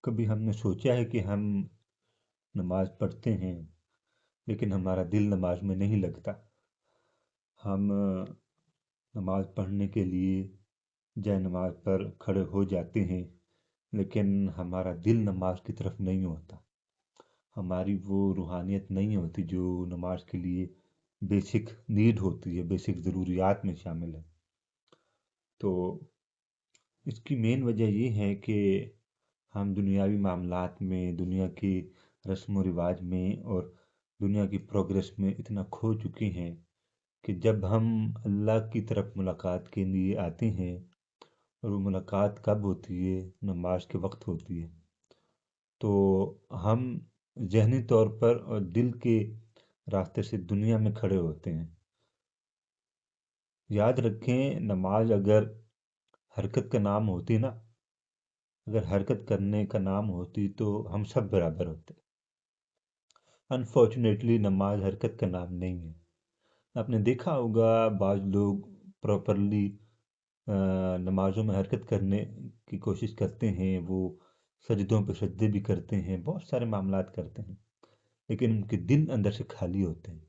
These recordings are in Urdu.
کبھی ہم نے سوچا ہے کہ ہم نماز پڑھتے ہیں لیکن ہمارا دل نماز میں نہیں لگتا۔ ہم نماز پڑھنے کے لیے جائے نماز پر کھڑے ہو جاتے ہیں لیکن ہمارا دل نماز کی طرف نہیں ہوتا، ہماری وہ روحانیت نہیں ہوتی جو نماز کے لیے بیسک نیڈ ہوتی ہے، بیسک ضروریات میں شامل ہے۔ تو اس کی مین وجہ یہ ہے کہ ہم دنیاوی معاملات میں، دنیا کی رسم و رواج میں اور دنیا کی پروگریس میں اتنا کھو چکے ہیں کہ جب ہم اللہ کی طرف ملاقات کے لیے آتے ہیں، اور وہ ملاقات کب ہوتی ہے؟ نماز کے وقت ہوتی ہے، تو ہم ذہنی طور پر اور دل کے راستے سے دنیا میں کھڑے ہوتے ہیں۔ یاد رکھیں، نماز اگر حرکت کا نام ہوتی نا، اگر حرکت کرنے کا نام ہوتی تو ہم سب برابر ہوتے۔ انفارچونیٹلی نماز حرکت کا نام نہیں ہے۔ آپ نے دیکھا ہوگا بعض لوگ پراپرلی نمازوں میں حرکت کرنے کی کوشش کرتے ہیں، وہ سجدوں پہ سجدے بھی کرتے ہیں، بہت سارے معاملات کرتے ہیں، لیکن ان کے دل اندر سے خالی ہوتے ہیں۔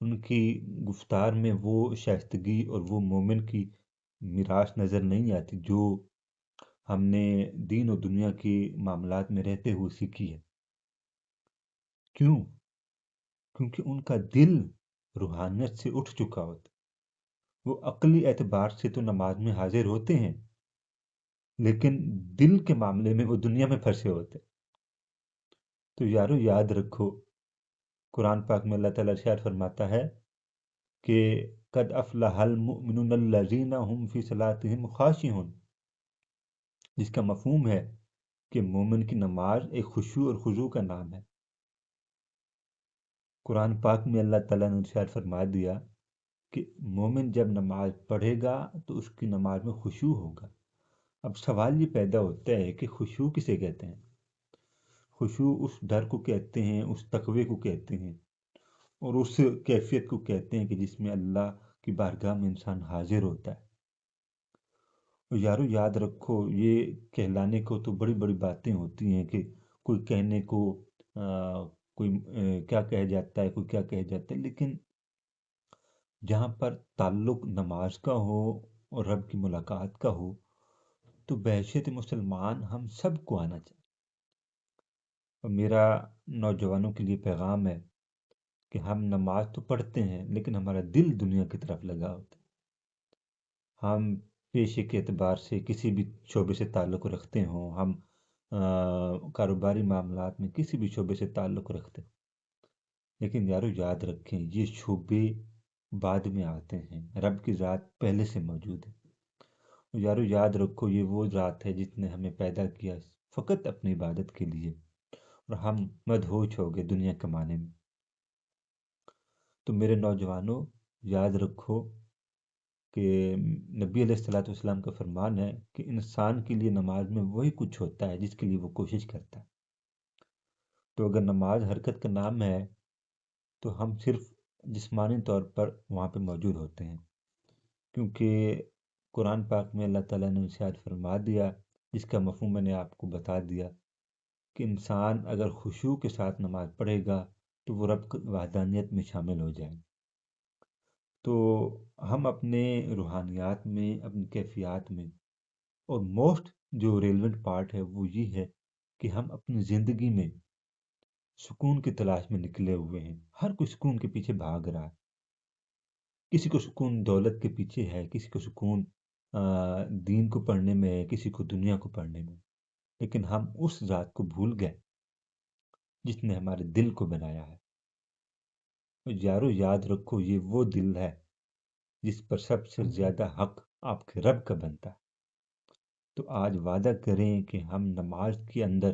ان کی گفتار میں وہ شائستگی اور وہ مومن کی میراث نظر نہیں آتی جو ہم نے دین و دنیا کے معاملات میں رہتے ہوئے سیکھی ہے۔ کیوں؟ کیونکہ ان کا دل روحانیت سے اٹھ چکا ہوتا۔ وہ عقلی اعتبار سے تو نماز میں حاضر ہوتے ہیں لیکن دل کے معاملے میں وہ دنیا میں پھنسے ہوتے۔ تو یارو یاد رکھو، قرآن پاک میں اللہ تعالیٰ ارشاد فرماتا ہے کہ قد افلح المؤمنون الذین هم فی صلاتهم خاشعون، جس کا مفہوم ہے کہ مومن کی نماز ایک خشوع اور خضوع کا نام ہے۔ قرآن پاک میں اللہ تعالیٰ نے ارشاد فرما دیا کہ مومن جب نماز پڑھے گا تو اس کی نماز میں خشوع ہوگا۔ اب سوال یہ پیدا ہوتا ہے کہ خشوع کسے کہتے ہیں؟ خشوع اس ڈر کو کہتے ہیں، اس تقوی کو کہتے ہیں، اور اس کیفیت کو کہتے ہیں کہ جس میں اللہ کی بارگاہ میں انسان حاضر ہوتا ہے۔ اور یارو یاد رکھو، یہ کہلانے کو تو بڑی بڑی باتیں ہوتی ہیں کہ کوئی کہنے کو کوئی کیا کہہ جاتا ہے، کوئی کیا کہہ جاتا ہے، لیکن جہاں پر تعلق نماز کا ہو اور رب کی ملاقات کا ہو تو بحیثیت مسلمان ہم سب کو آنا چاہیے۔ اور میرا نوجوانوں کے لیے پیغام ہے کہ ہم نماز تو پڑھتے ہیں لیکن ہمارا دل دنیا کی طرف لگا ہوتا ہے۔ ہم پیشے کے اعتبار سے کسی بھی شعبے سے تعلق رکھتے ہوں، ہم کاروباری معاملات میں کسی بھی شعبے سے تعلق رکھتے ہوں، لیکن یارو یاد رکھیں یہ شعبے بعد میں آتے ہیں، رب کی ذات پہلے سے موجود ہے۔ یارو یاد رکھو، یہ وہ ذات ہے جس نے ہمیں پیدا کیا فقط اپنی عبادت کے لیے، اور ہم مدہوش ہو گئے دنیا کمانے میں۔ تو میرے نوجوانوں، یاد رکھو کہ نبی علیہ الصلوۃ والسلام کا فرمان ہے کہ انسان کے لیے نماز میں وہی کچھ ہوتا ہے جس کے لیے وہ کوشش کرتا ہے۔ تو اگر نماز حرکت کا نام ہے تو ہم صرف جسمانی طور پر وہاں پہ موجود ہوتے ہیں، کیونکہ قرآن پاک میں اللہ تعالیٰ نے ارشاد فرما دیا، جس کا مفہوم میں نے آپ کو بتا دیا، کہ انسان اگر خشوع کے ساتھ نماز پڑھے گا تو وہ رب کی وحدانیت میں شامل ہو جائے۔ تو ہم اپنے روحانیات میں، اپنی کیفیات میں، اور موسٹ جو ریلیونٹ پارٹ ہے وہ یہ ہے کہ ہم اپنی زندگی میں سکون کی تلاش میں نکلے ہوئے ہیں۔ ہر کوئی سکون کے پیچھے بھاگ رہا ہے، کسی کو سکون دولت کے پیچھے ہے، کسی کو سکون دین کو پڑھنے میں ہے، کسی کو دنیا کو پڑھنے میں، لیکن ہم اس ذات کو بھول گئے جس نے ہمارے دل کو بنایا ہے۔ یارو یاد رکھو، یہ وہ دل ہے جس پر سب سے زیادہ حق آپ کے رب کا بنتا ہے۔ تو آج وعدہ کریں کہ ہم نماز کے اندر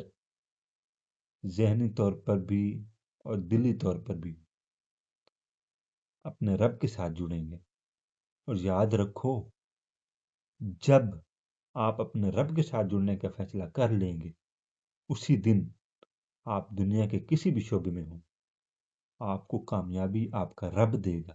ذہنی طور پر بھی اور دلی طور پر بھی اپنے رب کے ساتھ جڑیں گے۔ اور یاد رکھو، جب آپ اپنے رب کے ساتھ جڑنے کا فیصلہ کر لیں گے، اسی دن آپ دنیا کے کسی بھی شعبے میں ہوں، آپ کو کامیابی آپ کا رب دے گا۔